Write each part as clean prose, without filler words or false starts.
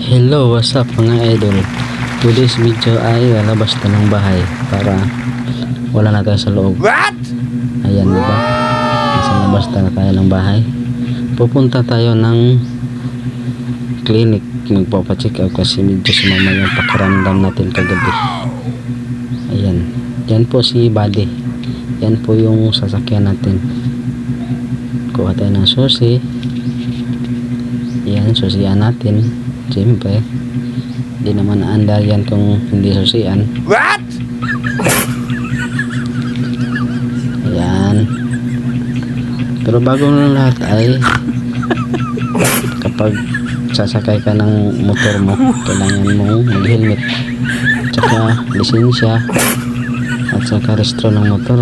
Hello, what's up mga idol? Today's video ay lalabas na ng bahay para wala na tayo sa loob. What? Ayan, diba? Nasa labas na tayo ng bahay. Pupunta tayo ng clinic. Magpapacheck up kasi medyo sumama yung pakiramdam natin kagabi. Ayan. Yan po si Buddy. Yan po yung sasakyan natin. Kuha tayo ng susi. Yan, susian natin. Siyempre, hindi naman andar yan kung hindi susian. What? Ayan. Pero bago ng lahat ay kapag sasakay ka ng motor mo, kailangan mong mag-helmet, tsaka lisensya, at saka restro ng motor.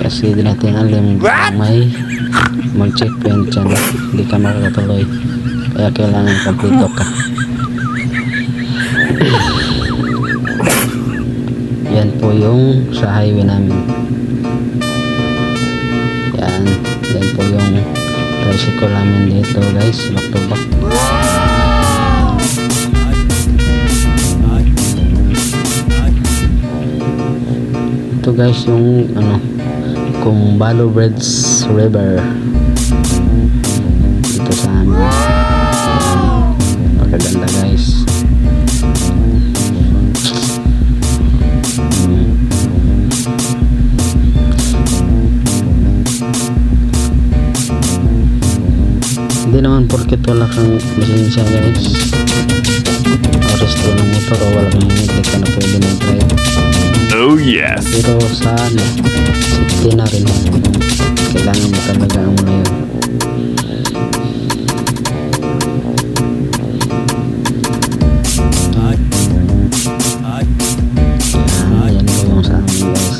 Kasi di natin alam kung may mag-checkpoint dyan, hindi ka makakatuloy. Kaya kailangan kompleto ka. Yan po yung sa highway namin. Yan po yung tricycle namin dito guys, back to back. Ito guys yung Kumbalo Bridge River dito sa amin. Pagkaganda guys. Hindi naman porket wala kang lisensya guys o resto ng motor o wala kang hindi ka na pwede mag-drive. Oh yes. Pero sa safety na rin, kailangan mo talaga ang muna yun. Yan po yung sa amin guys.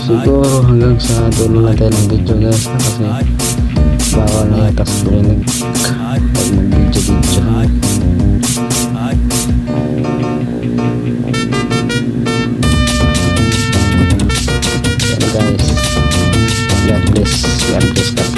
Siguro hanggang sa dulo lang tayo ng video guys, kasi bawal na yata sa clinic pag mag-video. Guys, God bless